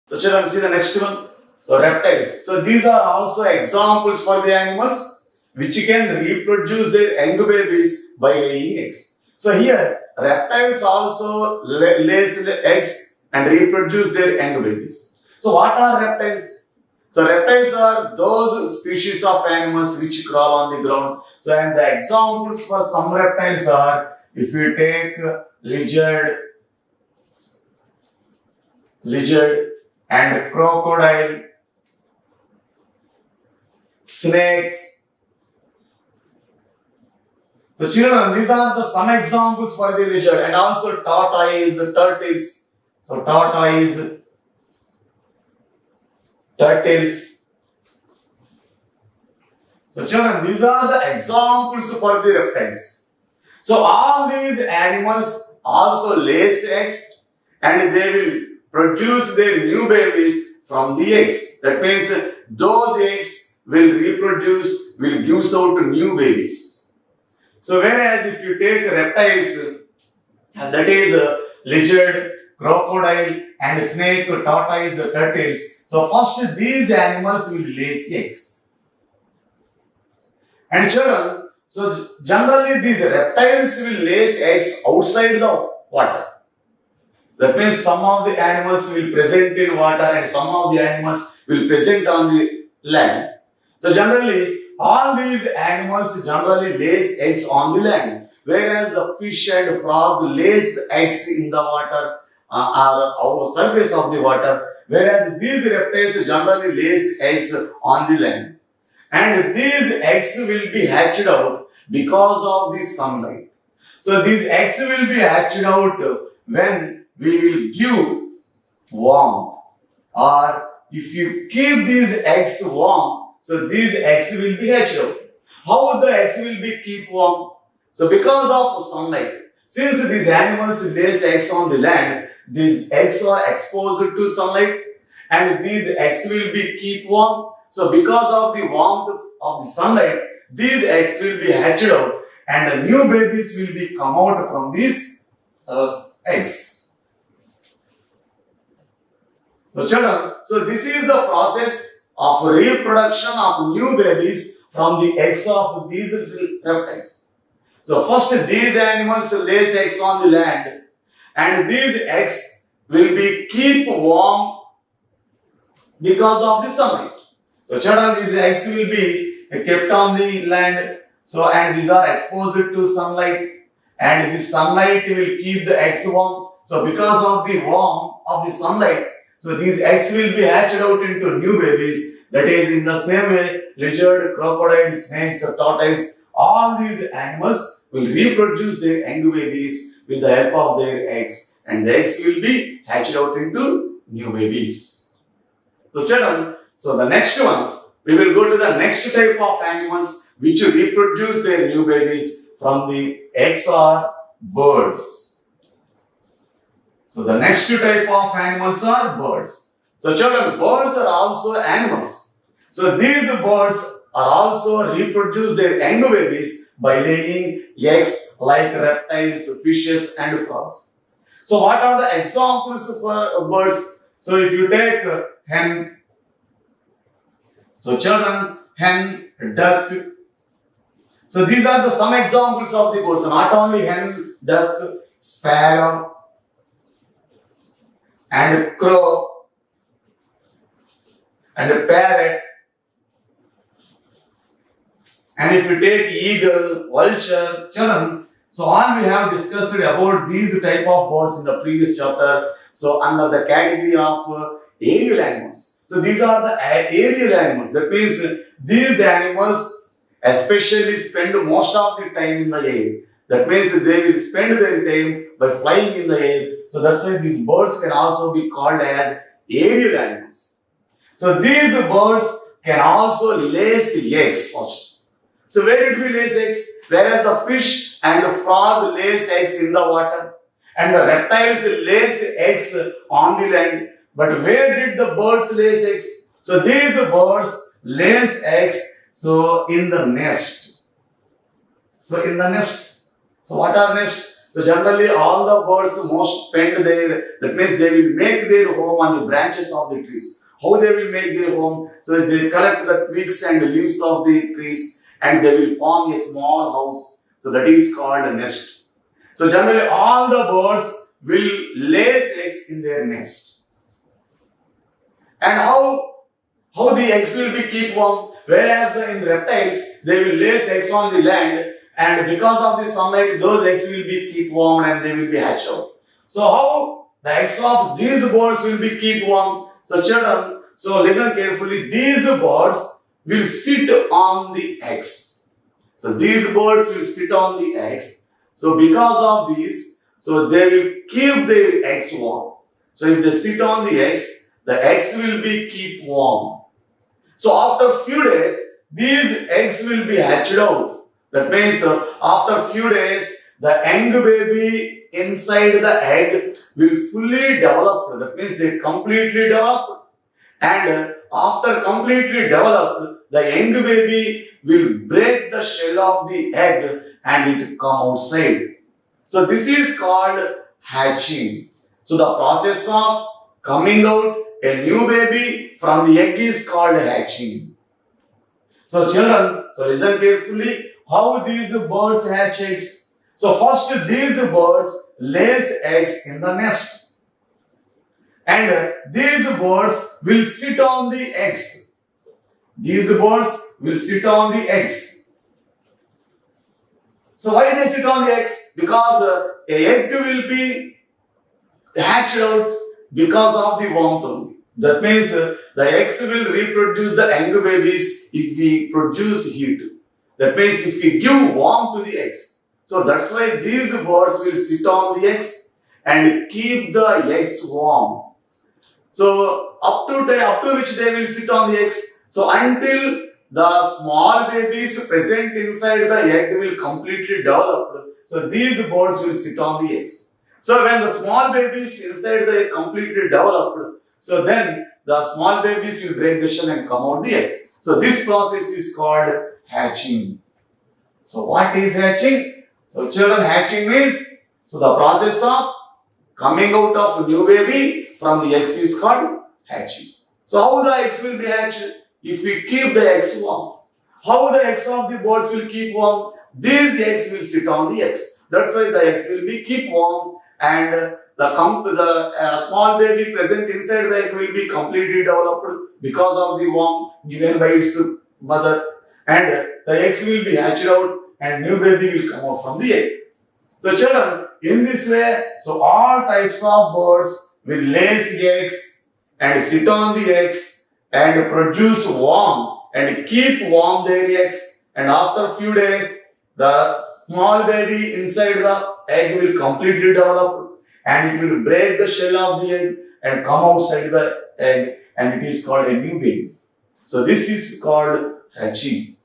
So children, see the next one. So reptiles. So these are also examples for the animals which can reproduce their young babies by laying eggs. So here reptiles also lays eggs and reproduce their young babies. So what are reptiles? So reptiles are those species of animals which crawl on the ground. So and the examples for some reptiles are, if you take lizard and crocodile, snakes. So children, these are the some examples for the lizard, and also tortoise, turtles. So tortoise, turtles. So children, these are the examples for the reptiles. So all these animals also lays eggs and they will produce their new babies from the eggs. That means those eggs will reproduce, will give out new babies. So whereas if you take reptiles, that is lizard, crocodile and snake, tortoise, turtles. So first these animals will lay eggs. And children, so generally these reptiles will lay eggs outside the water. That means some of the animals will present in water and some of the animals will present on the land. So generally, all these animals generally lays eggs on the land, whereas the fish and frog lays eggs in the water or surface of the water, whereas these reptiles generally lays eggs on the land. And these eggs will be hatched out because of the sunlight. So these eggs will be hatched out when we will give warm, or if you keep these eggs warm, so these eggs will be hatched out. How the eggs will be keep warm? So because of sunlight. Since these animals lay eggs on the land, these eggs are exposed to sunlight and these eggs will be keep warm. So because of the warmth of the sunlight, these eggs will be hatched out and the new babies will be come out from these eggs. So children, so this is the process of reproduction of new babies from the eggs of these reptiles. So first these animals lay eggs on the land and these eggs will be keep warm because of the sunlight. So children, these eggs will be kept on the land, so and these are exposed to sunlight and the sunlight will keep the eggs warm. So because of the warmth of the sunlight, so these eggs will be hatched out into new babies. That is in the same way, lizard, crocodile, snakes, tortoise, all these animals will reproduce their young babies with the help of their eggs, and the eggs will be hatched out into new babies. So children, so the next one, we will go to the next type of animals which reproduce their new babies from the eggs are birds. So the next type of animals are birds. So children, birds are also animals. So these birds are also reproduce their young babies by laying eggs like reptiles, fishes and frogs. So what are the examples for birds? So if you take hen, so children, hen, duck. So these are the some examples of the birds. So not only hen, duck, sparrow and crow and parrot, and if you take eagle, vulture, children, so all we have discussed about these type of birds in the previous chapter. So under the category of aerial animals. So these are the aerial animals. That means these animals especially spend most of the time in the air. That means they will spend their time by flying in the air. So that's why these birds can also be called as aerial animals. So these birds can also lay eggs first. So where did we lay eggs? Whereas the fish and the frog lays eggs in the water and the reptiles lays eggs on the land. But where did the birds lay eggs? So these birds lays eggs so in the nest. So in the nest. So what are nest? So generally all the birds most spend that means they will make their home on the branches of the trees. How they will make their home? So they collect the twigs and leaves of the trees and they will form a small house. So that is called a nest. So generally all the birds will lay eggs in their nest. And how the eggs will be keep warm? Whereas in reptiles, they will lay eggs on the land and because of the sunlight, those eggs will be keep warm and they will be hatched out. So how the eggs of these birds will be keep warm? So children, so listen carefully. These birds will sit on the eggs. So these birds will sit on the eggs. So because of this, so they will keep their eggs warm. So if they sit on the eggs will be keep warm. So after few days, these eggs will be hatched out. That means after few days, the young baby inside the egg will fully develop. That means they completely develop. And after completely developed, the young baby will break the shell of the egg and it come outside. So this is called hatching. So the process of coming out a new baby from the egg is called hatching. So children, so listen carefully how these birds hatch eggs. So first these birds lays eggs in the nest. And these birds will sit on the eggs. These birds will sit on the eggs. So why they sit on the eggs? Because a egg will be hatched out because of the warmth only. That means the eggs will reproduce the young babies if we produce heat. That means if we give warmth to the eggs. So that's why these birds will sit on the eggs and keep the eggs warm. So up to which they will sit on the eggs. So until the small babies present inside the egg will completely develop. So these birds will sit on the eggs. So when the small babies inside the egg completely developed, so then the small babies will break the shell and come out the egg. So this process is called hatching. So what is hatching? So children, hatching means, so the process of coming out of a new baby from the eggs is called hatching. So how the eggs will be hatched? If we keep the eggs warm. How the eggs of the birds will keep warm? These eggs will sit on the eggs. That's why the eggs will be keep warm and the small baby present inside the egg will be completely developed because of the warmth given by its mother, and the eggs will be hatched out and new baby will come out from the egg. So children, in this way, so all types of birds will lay eggs and sit on the eggs and produce warm and keep warm their eggs, and after few days the small baby inside the egg will completely develop and it will break the shell of the egg and come outside the egg, and it is called a new baby. So this is called hatching.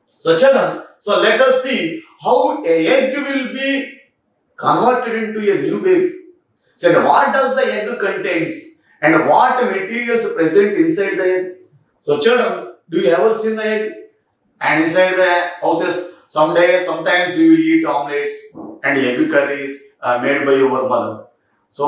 So children, so let us see how a egg will be converted into a new baby. So what does the egg contains and what materials present inside the egg? So children, do you ever seen the egg? And inside the houses, sometimes you will eat omelets and egg curries made by your mother. So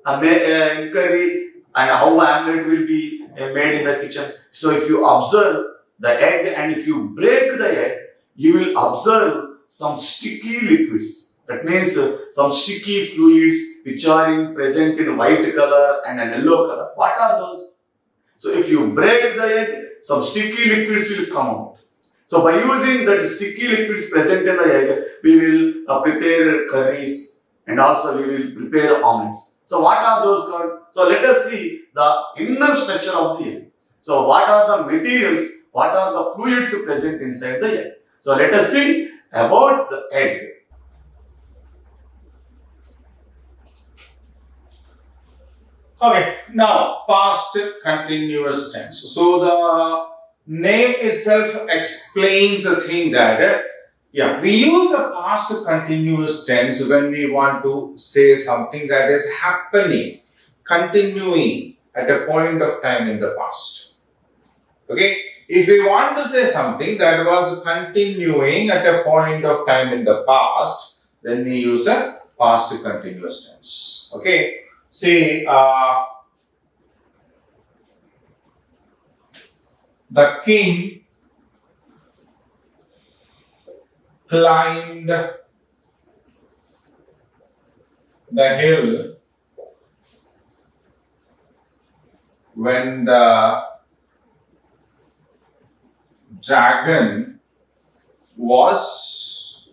how egg curry and how omelet will be made in the kitchen? So if you observe the egg and if you break the egg, you will observe some sticky liquids. That means some sticky fluids which are present in white color and an yellow color. What are those? So if you break the egg, some sticky liquids will come out. So by using that sticky liquids present in the egg, we will prepare curries and also we will prepare omelets. So what are those called? So let us see the inner structure of the egg. So what are the materials, what are the fluids present inside the egg? So let us see about the egg. Okay, now past continuous tense. So the name itself explains the thing that we use a past continuous tense when we want to say something that is happening, continuing at a point of time in the past. Okay, if we want to say something that was continuing at a point of time in the past, then we use a past continuous tense. Okay. See, the king climbed the hill when the dragon was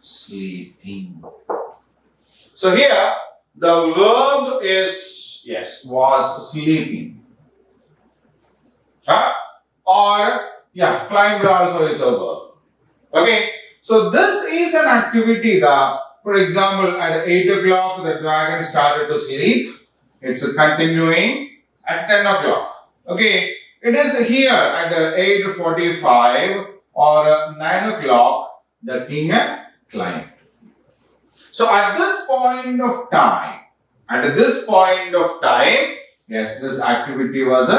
sleeping. So here the verb is, yes, was sleeping. Or, yeah, climbed also is a verb. Okay, so this is an activity that, for example, at 8 o'clock the dragon started to sleep. It's continuing at 10 o'clock. Okay, it is here at 8:45 or 9 o'clock the king climbed. So at this point of time, yes, this activity was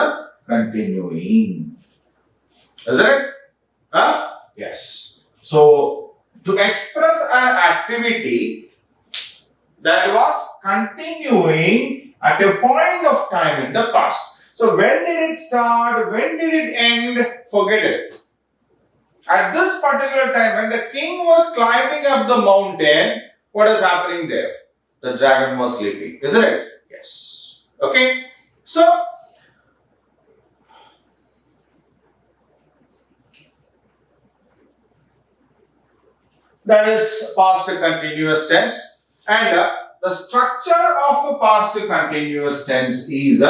continuing. Is it? Yes. So to express an activity that was continuing at a point of time in the past. So when did it start? When did it end? Forget it. At this particular time, when the king was climbing up the mountain, what is happening there? The dragon was sleeping, isn't it? Yes. Okay. So that is past continuous tense, and the structure of a past continuous tense is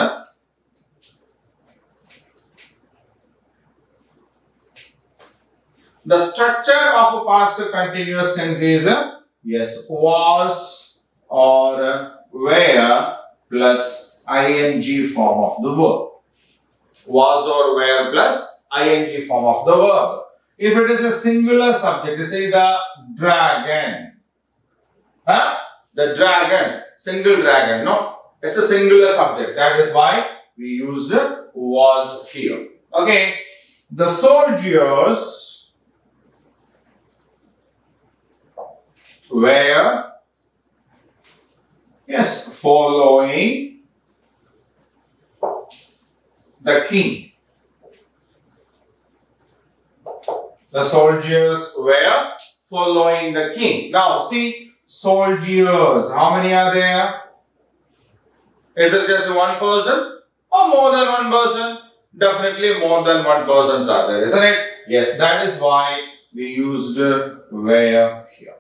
yes, was or were plus ing form of the verb. Was or were plus ing form of the verb. If it is a singular subject, say the dragon. The dragon, single dragon, no? It's a singular subject. That is why we used was here. Okay. The soldiers were, yes, following the king. The soldiers were following the king. Now see, soldiers, how many are there? Is it just one person or more than one person? Definitely more than one persons are there, isn't it? Yes, that is why we used were here.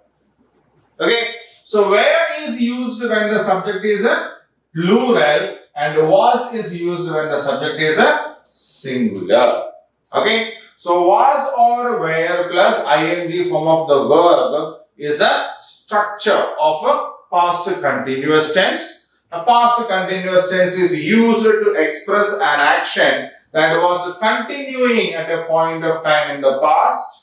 Okay, so where is used when the subject is a plural, and was is used when the subject is a singular. Okay, so was or were plus ing form of the verb is a structure of a past continuous tense. A past continuous tense is used to express an action that was continuing at a point of time in the past.